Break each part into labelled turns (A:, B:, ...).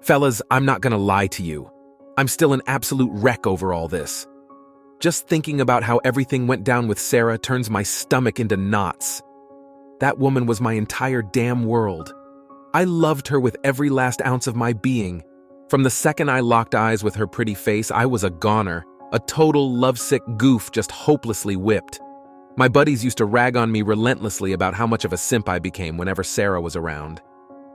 A: Fellas, I'm not gonna lie to you. I'm still an absolute wreck over all this. Just thinking about how everything went down with Sarah turns my stomach into knots. That woman was my entire damn world. I loved her with every last ounce of my being. From the second I locked eyes with her pretty face, I was a goner, a total lovesick goof just hopelessly whipped. My buddies used to rag on me relentlessly about how much of a simp I became whenever Sarah was around.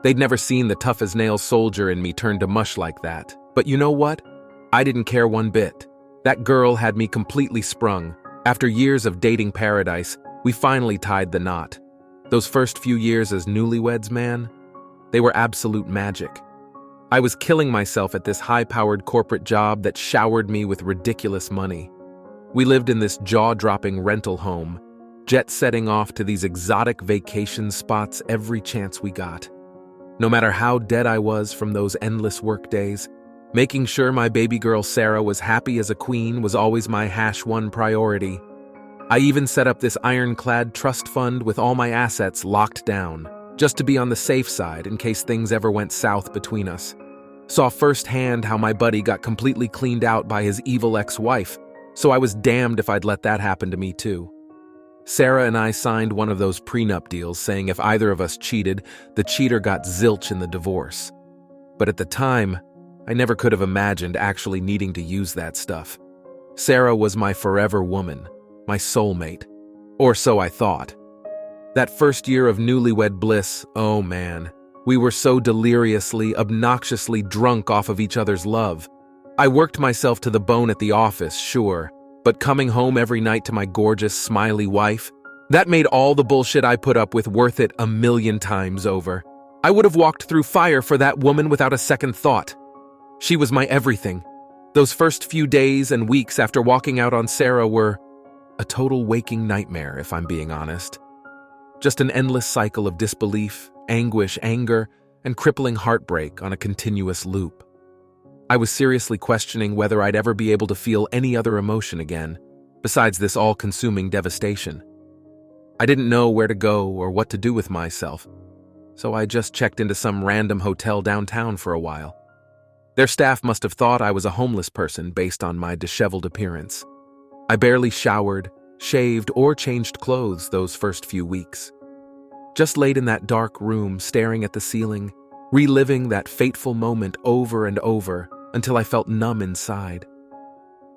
A: They'd never seen the tough-as-nails soldier in me turn to mush like that. But you know what? I didn't care one bit. That girl had me completely sprung. After years of dating paradise, we finally tied the knot. Those first few years as newlyweds, man, they were absolute magic. I was killing myself at this high-powered corporate job that showered me with ridiculous money. We lived in this jaw-dropping rental home, jet-setting off to these exotic vacation spots every chance we got. No matter how dead I was from those endless work days, making sure my baby girl Sarah was happy as a queen was always my #1 priority. I even set up this ironclad trust fund with all my assets locked down, just to be on the safe side in case things ever went south between us. Saw firsthand how my buddy got completely cleaned out by his evil ex-wife, so I was damned if I'd let that happen to me too. Sarah and I signed one of those prenup deals saying if either of us cheated, the cheater got zilch in the divorce. But at the time, I never could have imagined actually needing to use that stuff. Sarah was my forever woman, my soulmate. Or so I thought. That first year of newlywed bliss, oh man, we were so deliriously, obnoxiously drunk off of each other's love. I worked myself to the bone at the office, sure, but coming home every night to my gorgeous, smiley wife, that made all the bullshit I put up with worth it 1,000,000 times over. I would have walked through fire for that woman without a second thought. She was my everything. Those first few days and weeks after walking out on Sarah were a total waking nightmare, if I'm being honest. Just an endless cycle of disbelief, anguish, anger, and crippling heartbreak on a continuous loop. I was seriously questioning whether I'd ever be able to feel any other emotion again, besides this all-consuming devastation. I didn't know where to go or what to do with myself, so I just checked into some random hotel downtown for a while. Their staff must have thought I was a homeless person based on my disheveled appearance. I barely showered, shaved, or changed clothes those first few weeks. Just laid in that dark room, staring at the ceiling, reliving that fateful moment over and over until I felt numb inside.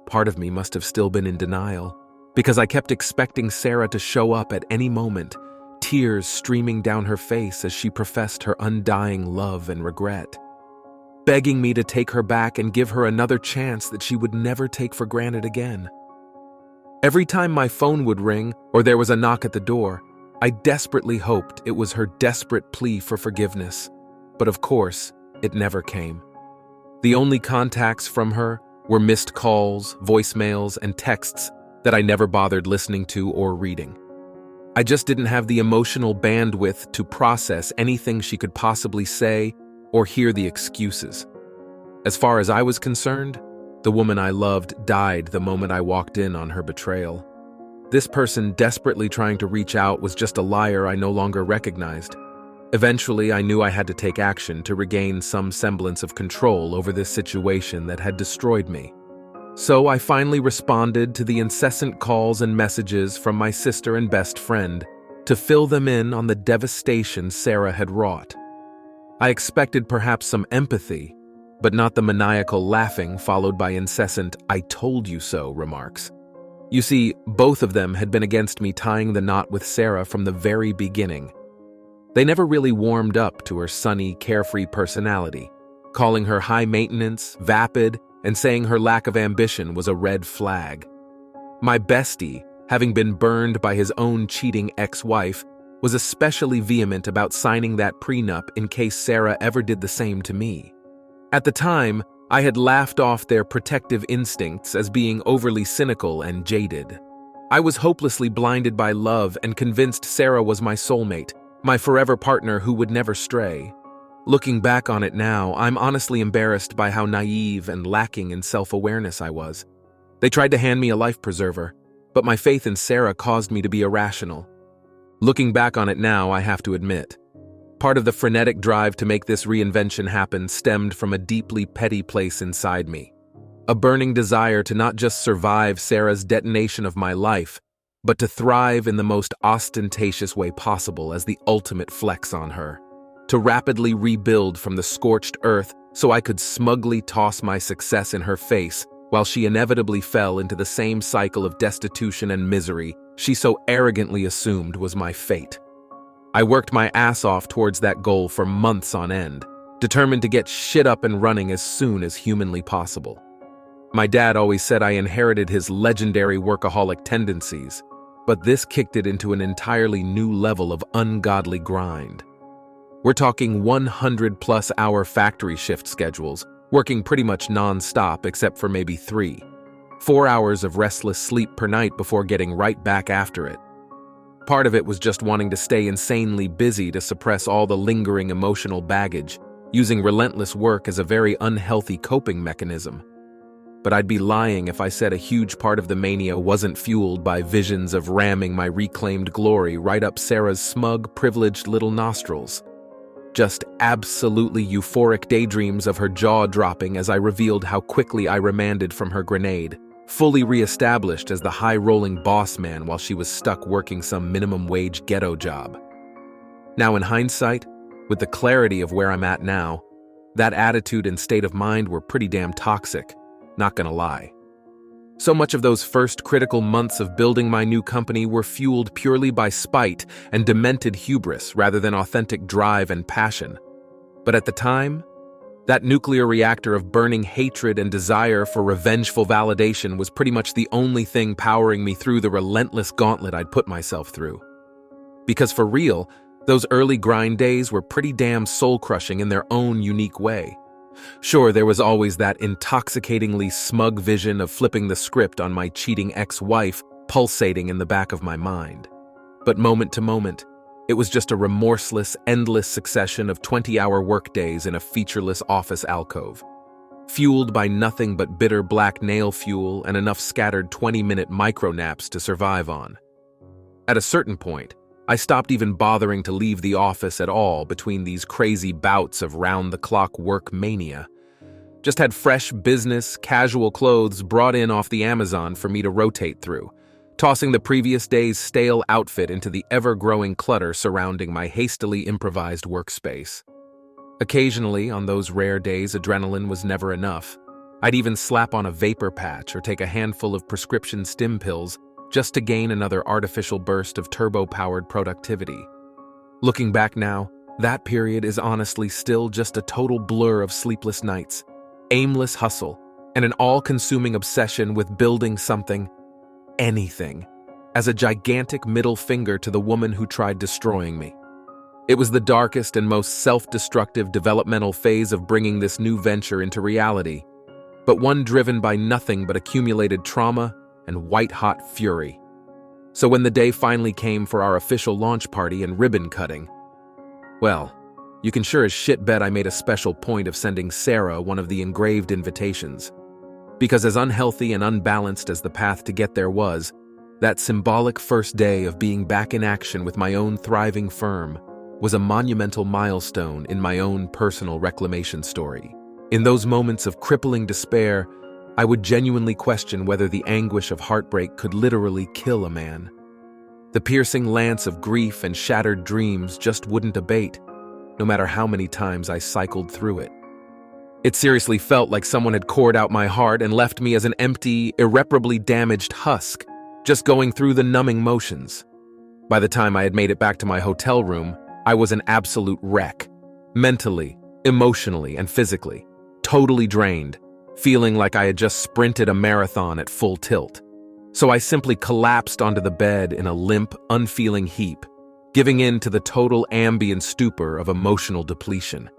A: Part of me must have still been in denial, because I kept expecting Sarah to show up at any moment, tears streaming down her face as she professed her undying love and regret, begging me to take her back and give her another chance that she would never take for granted again. Every time my phone would ring or there was a knock at the door, I desperately hoped it was her desperate plea for forgiveness. But of course, it never came. The only contacts from her were missed calls, voicemails, and texts that I never bothered listening to or reading. I just didn't have the emotional bandwidth to process anything she could possibly say or hear the excuses. As far as I was concerned, the woman I loved died the moment I walked in on her betrayal. This person desperately trying to reach out was just a liar I no longer recognized. Eventually, I knew I had to take action to regain some semblance of control over this situation that had destroyed me. So I finally responded to the incessant calls and messages from my sister and best friend to fill them in on the devastation Sarah had wrought. I expected perhaps some empathy, but not the maniacal laughing followed by incessant "I told you so" remarks. You see, both of them had been against me tying the knot with Sarah from the very beginning. They never really warmed up to her sunny, carefree personality, calling her high maintenance, vapid, and saying her lack of ambition was a red flag. My bestie, having been burned by his own cheating ex-wife, was especially vehement about signing that prenup in case Sarah ever did the same to me. At the time, I had laughed off their protective instincts as being overly cynical and jaded. I was hopelessly blinded by love and convinced Sarah was my soulmate, my forever partner who would never stray. Looking back on it now, I'm honestly embarrassed by how naive and lacking in self-awareness I was. They tried to hand me a life preserver, but my faith in Sarah caused me to be irrational. Looking back on it now, I have to admit, Part of the frenetic drive to make this reinvention happen stemmed from a deeply petty place inside me. A burning desire to not just survive Sarah's detonation of my life, but to thrive in the most ostentatious way possible as the ultimate flex on her. To rapidly rebuild from the scorched earth so I could smugly toss my success in her face while she inevitably fell into the same cycle of destitution and misery she so arrogantly assumed was my fate. I worked my ass off towards that goal for months on end, determined to get shit up and running as soon as humanly possible. My dad always said I inherited his legendary workaholic tendencies, but this kicked it into an entirely new level of ungodly grind. We're talking 100-plus hour factory shift schedules, working pretty much non-stop except for maybe 4 hours of restless sleep per night before getting right back after it. Part of it was just wanting to stay insanely busy to suppress all the lingering emotional baggage, using relentless work as a very unhealthy coping mechanism. But I'd be lying if I said a huge part of the mania wasn't fueled by visions of ramming my reclaimed glory right up Sarah's smug, privileged little nostrils. Just absolutely euphoric daydreams of her jaw dropping as I revealed how quickly I remanded from her grenade, fully re-established as the high-rolling boss man while she was stuck working some minimum-wage ghetto job. Now in hindsight, with the clarity of where I'm at now, that attitude and state of mind were pretty damn toxic, not gonna lie. So much of those first critical months of building my new company were fueled purely by spite and demented hubris rather than authentic drive and passion. But at the time, that nuclear reactor of burning hatred and desire for revengeful validation was pretty much the only thing powering me through the relentless gauntlet I'd put myself through. Because for real, those early grind days were pretty damn soul-crushing in their own unique way. Sure, there was always that intoxicatingly smug vision of flipping the script on my cheating ex-wife pulsating in the back of my mind. But moment to moment, it was just a remorseless, endless succession of 20-hour workdays in a featureless office alcove, fueled by nothing but bitter black nail fuel and enough scattered 20-minute micro-naps to survive on. At a certain point, I stopped even bothering to leave the office at all between these crazy bouts of round-the-clock work mania. Just had fresh business, casual clothes brought in off the Amazon for me to rotate through, tossing the previous day's stale outfit into the ever-growing clutter surrounding my hastily improvised workspace. Occasionally, on those rare days adrenaline was never enough, I'd even slap on a vapor patch or take a handful of prescription stim pills just to gain another artificial burst of turbo-powered productivity. Looking back now, that period is honestly still just a total blur of sleepless nights, aimless hustle, and an all-consuming obsession with building something, anything, as a gigantic middle finger to the woman who tried destroying me. It was the darkest and most self-destructive developmental phase of bringing this new venture into reality, but one driven by nothing but accumulated trauma and white-hot fury. So when the day finally came for our official launch party and ribbon cutting, well, you can sure as shit bet I made a special point of sending Sarah one of the engraved invitations. Because as unhealthy and unbalanced as the path to get there was, that symbolic first day of being back in action with my own thriving firm was a monumental milestone in my own personal reclamation story. In those moments of crippling despair, I would genuinely question whether the anguish of heartbreak could literally kill a man. The piercing lance of grief and shattered dreams just wouldn't abate, no matter how many times I cycled through it. It seriously felt like someone had cored out my heart and left me as an empty, irreparably damaged husk, just going through the numbing motions. By the time I had made it back to my hotel room, I was an absolute wreck, mentally, emotionally, and physically, totally drained, feeling like I had just sprinted a marathon at full tilt. So I simply collapsed onto the bed in a limp, unfeeling heap, giving in to the total ambient stupor of emotional depletion.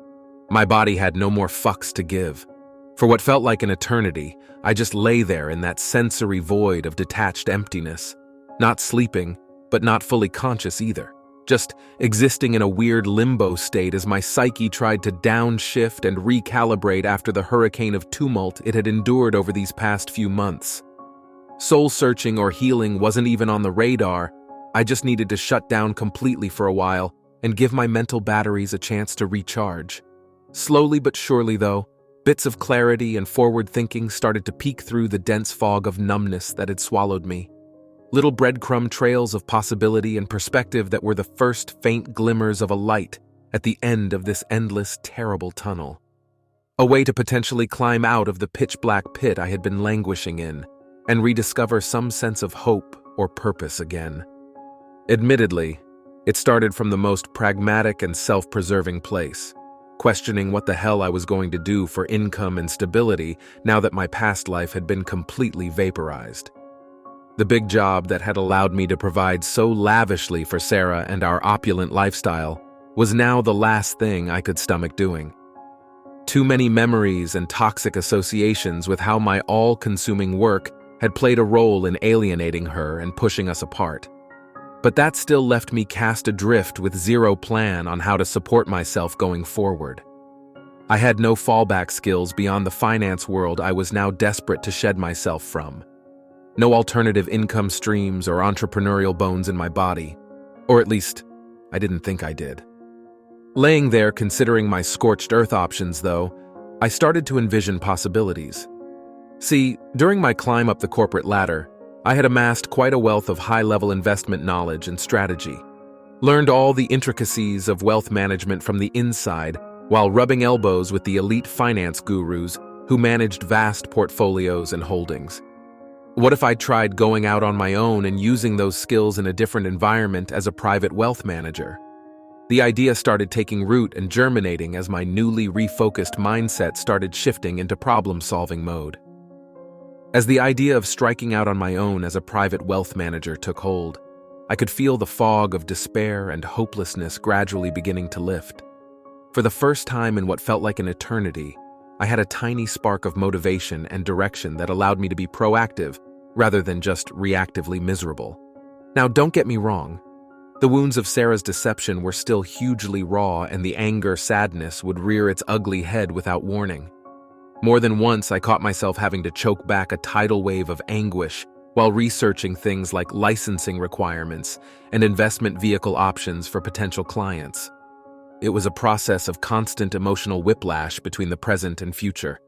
A: My body had no more fucks to give. For what felt like an eternity, I just lay there in that sensory void of detached emptiness, not sleeping, but not fully conscious either. Just existing in a weird limbo state as my psyche tried to downshift and recalibrate after the hurricane of tumult it had endured over these past few months. Soul-searching or healing wasn't even on the radar. I just needed to shut down completely for a while, and give my mental batteries a chance to recharge. Slowly but surely, though, bits of clarity and forward thinking started to peek through the dense fog of numbness that had swallowed me. Little breadcrumb trails of possibility and perspective that were the first faint glimmers of a light at the end of this endless, terrible tunnel. A way to potentially climb out of the pitch-black pit I had been languishing in and rediscover some sense of hope or purpose again. Admittedly, it started from the most pragmatic and self-preserving place, questioning what the hell I was going to do for income and stability now that my past life had been completely vaporized. The big job that had allowed me to provide so lavishly for Sarah and our opulent lifestyle was now the last thing I could stomach doing. Too many memories and toxic associations with how my all-consuming work had played a role in alienating her and pushing us apart. But that still left me cast adrift with zero plan on how to support myself going forward. I had no fallback skills beyond the finance world I was now desperate to shed myself from. No alternative income streams or entrepreneurial bones in my body. Or at least, I didn't think I did. Laying there considering my scorched earth options, though, I started to envision possibilities. See, during my climb up the corporate ladder, I had amassed quite a wealth of high-level investment knowledge and strategy, learned all the intricacies of wealth management from the inside while rubbing elbows with the elite finance gurus who managed vast portfolios and holdings. What if I tried going out on my own and using those skills in a different environment as a private wealth manager? The idea started taking root and germinating as my newly refocused mindset started shifting into problem-solving mode. As the idea of striking out on my own as a private wealth manager took hold, I could feel the fog of despair and hopelessness gradually beginning to lift. For the first time in what felt like an eternity, I had a tiny spark of motivation and direction that allowed me to be proactive rather than just reactively miserable. Now, don't get me wrong. The wounds of Sarah's deception were still hugely raw, and the anger, sadness would rear its ugly head without warning. More than once, I caught myself having to choke back a tidal wave of anguish while researching things like licensing requirements and investment vehicle options for potential clients. It was a process of constant emotional whiplash between the present and future.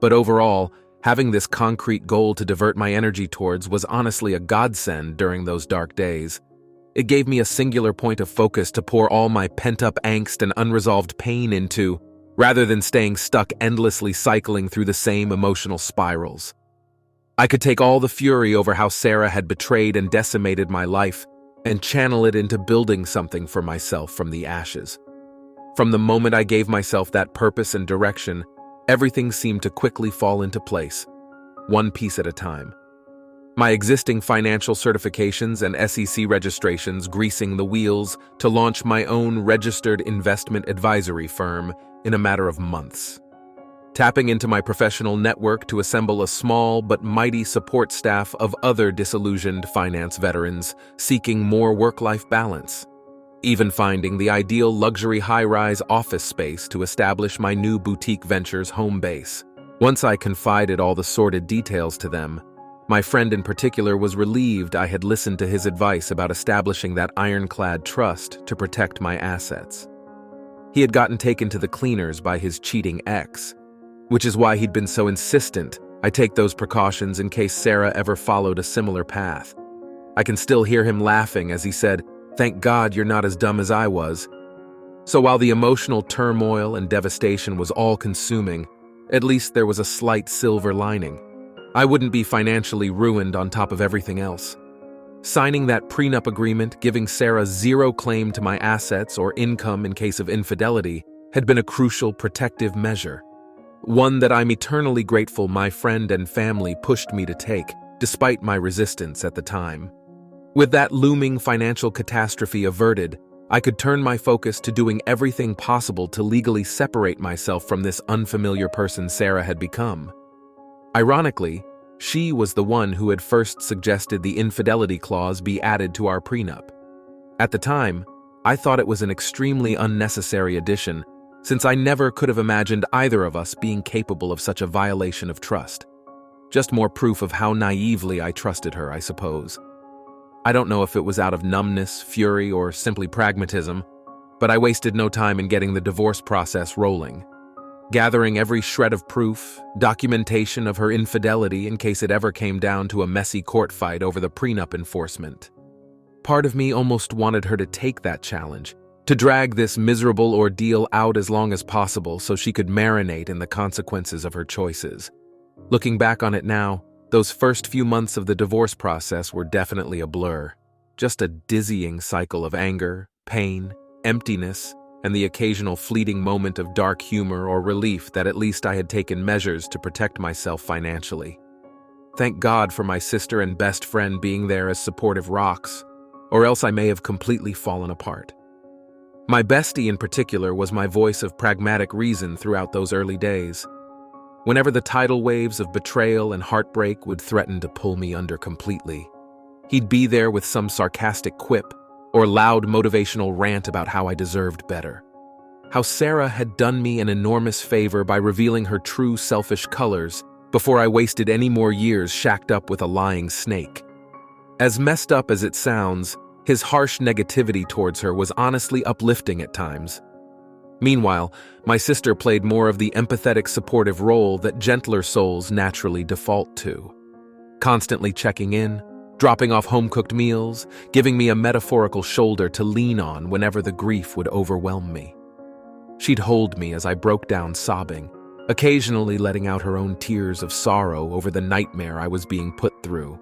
A: But overall, having this concrete goal to divert my energy towards was honestly a godsend during those dark days. It gave me a singular point of focus to pour all my pent-up angst and unresolved pain into, rather than staying stuck endlessly cycling through the same emotional spirals. I could take all the fury over how Sarah had betrayed and decimated my life and channel it into building something for myself from the ashes. From the moment I gave myself that purpose and direction, everything seemed to quickly fall into place, one piece at a time. My existing financial certifications and SEC registrations greasing the wheels to launch my own registered investment advisory firm in a matter of months. Tapping into my professional network to assemble a small but mighty support staff of other disillusioned finance veterans seeking more work-life balance. Even finding the ideal luxury high-rise office space to establish my new boutique venture's home base. Once I confided all the sordid details to them, my friend in particular was relieved I had listened to his advice about establishing that ironclad trust to protect my assets. He had gotten taken to the cleaners by his cheating ex, which is why he'd been so insistent I take those precautions in case Sarah ever followed a similar path. I can still hear him laughing as he said, "Thank God you're not as dumb as I was." So while the emotional turmoil and devastation was all-consuming, at least there was a slight silver lining. I wouldn't be financially ruined on top of everything else. Signing that prenup agreement, giving Sarah zero claim to my assets or income in case of infidelity, had been a crucial protective measure. One that I'm eternally grateful my friend and family pushed me to take, despite my resistance at the time. With that looming financial catastrophe averted, I could turn my focus to doing everything possible to legally separate myself from this unfamiliar person Sarah had become. Ironically, she was the one who had first suggested the infidelity clause be added to our prenup. At the time, I thought it was an extremely unnecessary addition, since I never could have imagined either of us being capable of such a violation of trust. Just more proof of how naively I trusted her, I suppose. I don't know if it was out of numbness, fury, or simply pragmatism, But I wasted no time in getting the divorce process rolling, gathering every shred of proof, documentation of her infidelity in case it ever came down to a messy court fight over the prenup enforcement. Part of me almost wanted her to take that challenge, to drag this miserable ordeal out as long as possible so she could marinate in the consequences of her choices. Looking back on it now, those first few months of the divorce process were definitely a blur. Just a dizzying cycle of anger, pain, emptiness, and the occasional fleeting moment of dark humor or relief that at least I had taken measures to protect myself financially. Thank God for my sister and best friend being there as supportive rocks, or else I may have completely fallen apart. My bestie in particular was my voice of pragmatic reason throughout those early days. Whenever the tidal waves of betrayal and heartbreak would threaten to pull me under completely, he'd be there with some sarcastic quip or loud motivational rant about how I deserved better. How Sarah had done me an enormous favor by revealing her true selfish colors before I wasted any more years shacked up with a lying snake. As messed up as it sounds, his harsh negativity towards her was honestly uplifting at times. Meanwhile, my sister played more of the empathetic supportive role that gentler souls naturally default to. Constantly checking in, dropping off home-cooked meals, giving me a metaphorical shoulder to lean on whenever the grief would overwhelm me. She'd hold me as I broke down sobbing, occasionally letting out her own tears of sorrow over the nightmare I was being put through.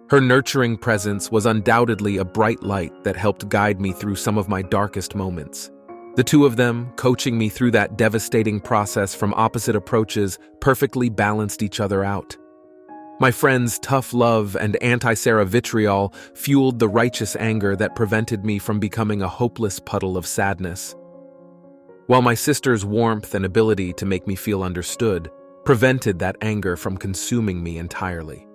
A: Her nurturing presence was undoubtedly a bright light that helped guide me through some of my darkest moments. The two of them, coaching me through that devastating process from opposite approaches, perfectly balanced each other out. My friend's tough love and anti-Sarah vitriol fueled the righteous anger that prevented me from becoming a hopeless puddle of sadness, while my sister's warmth and ability to make me feel understood prevented that anger from consuming me entirely.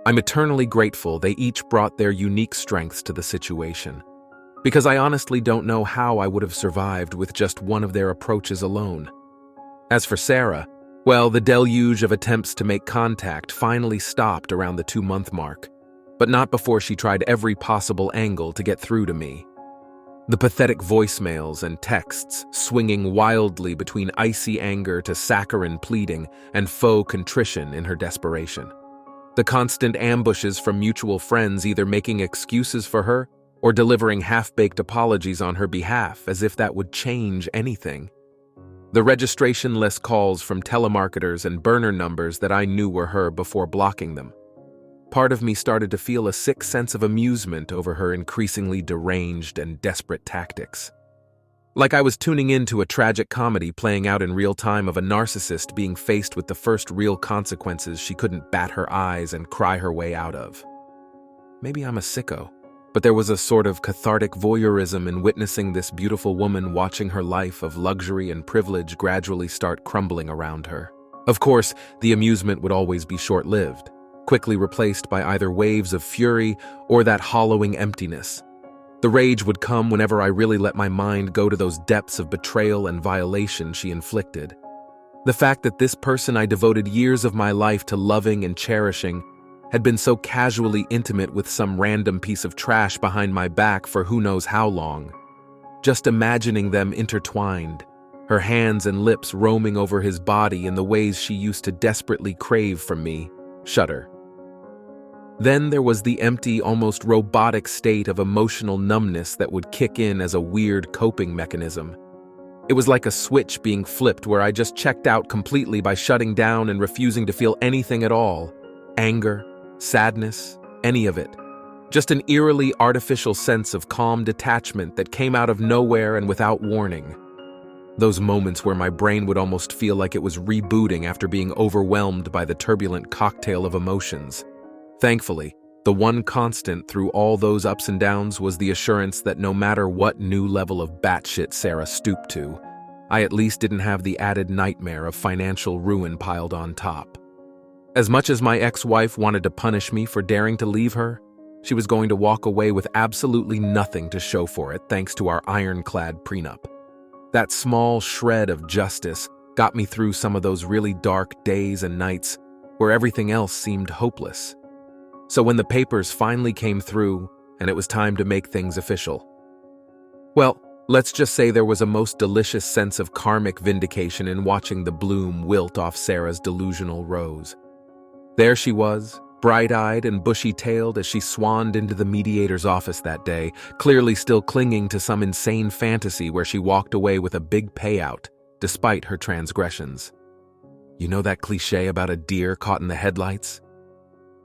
A: I'm eternally grateful they each brought their unique strengths to the situation, because I honestly don't know how I would have survived with just one of their approaches alone. As for Sarah, well, the deluge of attempts to make contact finally stopped around the 2-month mark, but not before she tried every possible angle to get through to me. The pathetic voicemails and texts swinging wildly between icy anger to saccharine pleading and faux contrition in her desperation. The constant ambushes from mutual friends either making excuses for her or delivering half-baked apologies on her behalf as if that would change anything. The registration-less calls from telemarketers and burner numbers that I knew were her before blocking them. Part of me started to feel a sick sense of amusement over her increasingly deranged and desperate tactics. Like I was tuning into a tragic comedy playing out in real time of a narcissist being faced with the first real consequences she couldn't bat her eyes and cry her way out of. Maybe I'm a sicko, but there was a sort of cathartic voyeurism in witnessing this beautiful woman watching her life of luxury and privilege gradually start crumbling around her. Of course, the amusement would always be short-lived, quickly replaced by either waves of fury or that hollowing emptiness. The rage would come whenever I really let my mind go to those depths of betrayal and violation she inflicted. The fact that this person I devoted years of my life to loving and cherishing had been so casually intimate with some random piece of trash behind my back for who knows how long. Just imagining them intertwined, her hands and lips roaming over his body in the ways she used to desperately crave from me, shudder. Then there was the empty, almost robotic state of emotional numbness that would kick in as a weird coping mechanism. It was like a switch being flipped where I just checked out completely by shutting down and refusing to feel anything at all. Anger, sadness, any of it. Just an eerily artificial sense of calm detachment that came out of nowhere and without warning. Those moments where my brain would almost feel like it was rebooting after being overwhelmed by the turbulent cocktail of emotions. Thankfully, the one constant through all those ups and downs was the assurance that no matter what new level of batshit Sarah stooped to, I at least didn't have the added nightmare of financial ruin piled on top. As much as my ex-wife wanted to punish me for daring to leave her, she was going to walk away with absolutely nothing to show for it thanks to our ironclad prenup. That small shred of justice got me through some of those really dark days and nights where everything else seemed hopeless. So when the papers finally came through and it was time to make things official, well, Let's just say there was a most delicious sense of karmic vindication in watching the bloom wilt off Sarah's delusional rose. There she was, bright-eyed and bushy-tailed as she swanned into the mediator's office that day, clearly still clinging to some insane fantasy where she walked away with a big payout, despite her transgressions. You know that cliché about a deer caught in the headlights?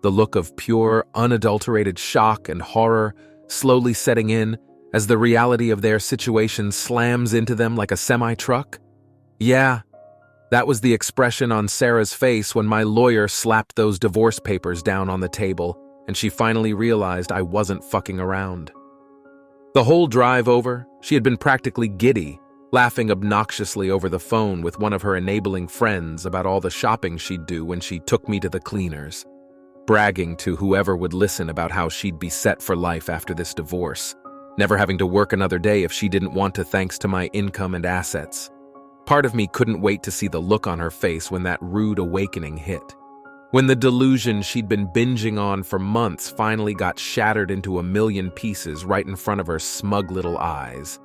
A: The look of pure, unadulterated shock and horror slowly setting in as the reality of their situation slams into them like a semi-truck? Yeah, that was the expression on Sarah's face when my lawyer slapped those divorce papers down on the table and she finally realized I wasn't fucking around. The whole drive over, she had been practically giddy, laughing obnoxiously over the phone with one of her enabling friends about all the shopping she'd do when she took me to the cleaners, bragging to whoever would listen about how she'd be set for life after this divorce, never having to work another day if she didn't want to thanks to my income and assets. Part of me couldn't wait to see the look on her face when that rude awakening hit. When the delusion she'd been binging on for months finally got shattered into a million pieces right in front of her smug little eyes.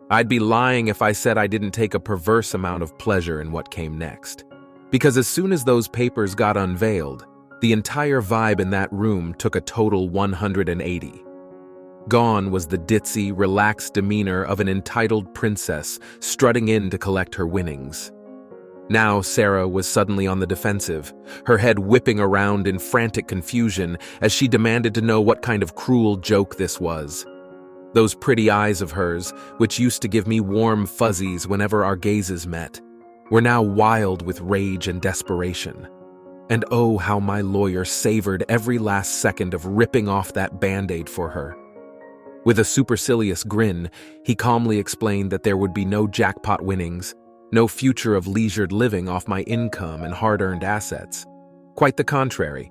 A: I'd be lying if I said I didn't take a perverse amount of pleasure in what came next. Because as soon as those papers got unveiled, the entire vibe in that room took a total 180. Gone was the ditzy, relaxed demeanor of an entitled princess strutting in to collect her winnings. Now Sarah was suddenly on the defensive, her head whipping around in frantic confusion as she demanded to know what kind of cruel joke this was. Those pretty eyes of hers, which used to give me warm fuzzies whenever our gazes met, were now wild with rage and desperation. And oh, how my lawyer savored every last second of ripping off that Band-Aid for her. With a supercilious grin, he calmly explained that there would be no jackpot winnings, no future of leisured living off my income and hard-earned assets. Quite the contrary.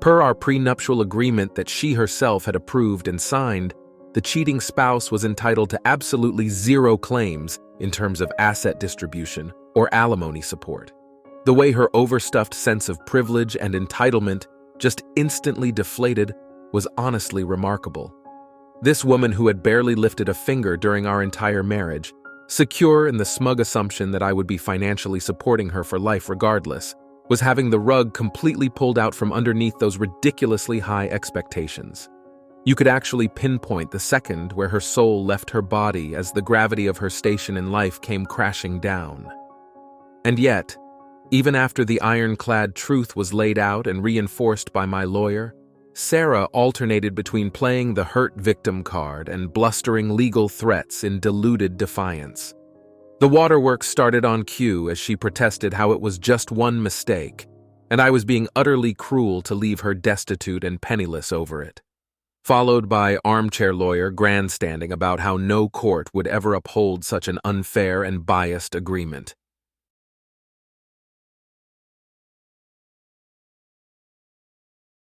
A: Per our prenuptial agreement that she herself had approved and signed, the cheating spouse was entitled to absolutely zero claims in terms of asset distribution or alimony support. The way her overstuffed sense of privilege and entitlement just instantly deflated was honestly remarkable. This woman who had barely lifted a finger during our entire marriage, secure in the smug assumption that I would be financially supporting her for life regardless, was having the rug completely pulled out from underneath those ridiculously high expectations. You could actually pinpoint the second where her soul left her body as the gravity of her station in life came crashing down. And yet, even after the ironclad truth was laid out and reinforced by my lawyer, Sarah alternated between playing the hurt victim card and blustering legal threats in deluded defiance. The waterworks started on cue as she protested how it was just one mistake, and I was being utterly cruel to leave her destitute and penniless over it. Followed by armchair lawyer grandstanding about how no court would ever uphold such an unfair and biased agreement.